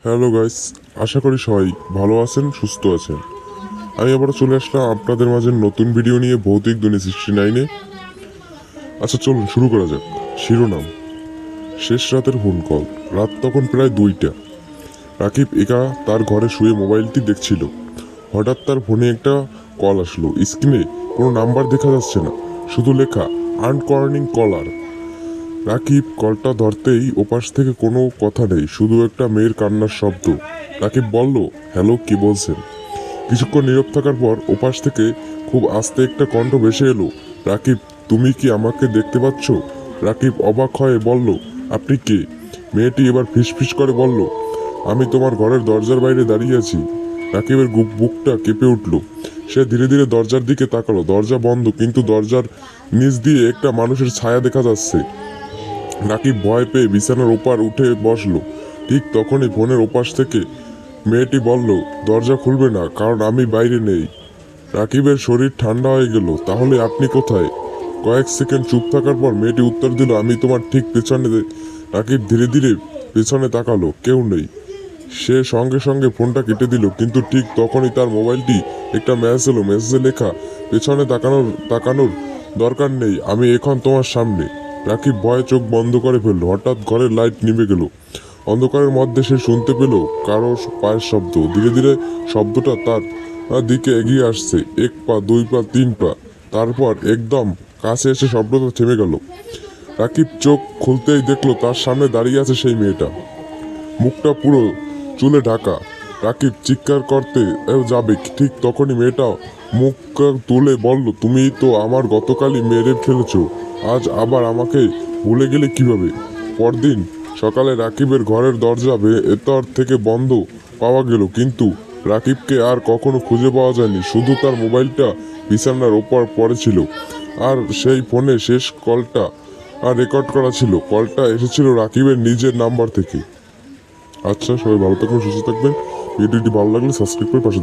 Hello guys, আশা করি সবাই ভালো আছেন, সুস্থ আছেন। আমি আবারও চলে আসলাম আপনাদের মাঝে নতুন ভিডিও নিয়ে, ভৌতিক দুনিয়া 69-এ। আচ্ছা চলুন শুরু করা যাক। শিরোনাম: শেষ রাতের ফোন কল। রাত তখন প্রায় 2টা। রাকিব একা তার ঘরে শুয়ে মোবাইলটি দেখছিল। হঠাৎ তার ফোনে একটা কল আসলো। স্ক্রিনে কোনো নাম্বার দেখা যাচ্ছে না, শুধু লেখা আনকর্নিং কলার। রাকিব কলটা ধরতেই ওপাশ থেকে কোনো কথা নেই, শুধু একটা মেয়ের কান্নার শব্দ। রাকিব বলল, হ্যালো, কি বলছেন? কিছুক্ষণ নীরব থাকার পর ওপাশ থেকে খুব আস্তে একটা কণ্ঠ ভেসে এলো, রাকিব, তুমি কি আমাকে দেখতে পাচ্ছ? রাকিব অবাক হয়ে বলল, আপনি কে? মেয়েটি এবার ফিসফিস করে বলল, আমি তোমার ঘরের দরজার বাইরে দাঁড়িয়ে আছি। রাকিবের বুকটা কেঁপে উঠল। সে ধীরে ধীরে দরজার দিকে তাকালো। দরজা বন্ধ, কিন্তু দরজার নিচ দিয়ে একটা মানুষের ছায়া দেখা যাচ্ছে। রাকিব ভয় পেয়ে বিছানার ওপার উঠে বসলো। ঠিক তখনই ফোনের ওপাশ থেকে মেয়েটি বলল, দরজা খুলবে না, কারণ আমি বাইরে নেই। রাকিবের শরীর ঠান্ডা হয়ে গেল। তাহলে আপনি কোথায়? কয়েক সেকেন্ড চুপ থাকার পর মেয়েটি উত্তর দিল, আমি তোমার ঠিক পেছনে। রাকিব ধীরে ধীরে পেছনে তাকালো, কেউ নেই। সে সঙ্গে সঙ্গে ফোনটা কেটে দিল, কিন্তু ঠিক তখনই তার মোবাইলটি একটা মেসেজ এলো। মেসেজে লেখা, পেছনে তাকানোর দরকার নেই, আমি এখন তোমার সামনে। রাকিব ভয়ে চোখ বন্ধ করে ফেলল। হঠাৎ ঘরের লাইট নিভে গেল। অন্ধকারের মধ্যে সে শুনতে পেল কারো পায়ের শব্দ। ধীরে ধীরে শব্দটা তার দিকে এগিয়ে আসছে। 1 পা, 2 পা, 3 পা, তারপর একদম কাছে এসে শব্দটা থেমে গেল। রাকিব চোখ খুলতেই দেখলো তার সামনে দাঁড়িয়ে আছে সেই মেয়েটা, মুখটা পুরো চুলে ঢাকা। রাকিব চিৎকার করতে যাবে, ঠিক তখনই মেয়েটা মুখ তুলে বলল, তুমি তো আমার গতকালই মেরে ফেলেছ, আজ আবার আমাকে ভুলে গেলে কিভাবে? পরদিন সকালে রাকিবের ঘরের দরজা ভেতর থেকে বন্ধ পাওয়া গেল, কিন্তু রাকিবকে আর কখনো খুঁজে পাওয়া যায়নি। শুধু তার মোবাইলটা বিছানার ওপর পড়েছিল, আর সেই ফোনে শেষ কলটা রেকর্ড করা ছিল। কলটা এসেছিল রাকিবের নিজের নাম্বার থেকে। আচ্ছা, সবাই ভালো থাকবেন, সুস্থ থাকবেন। ভিডিওটি ভালো লাগলে সাবস্ক্রাইব করে পাশে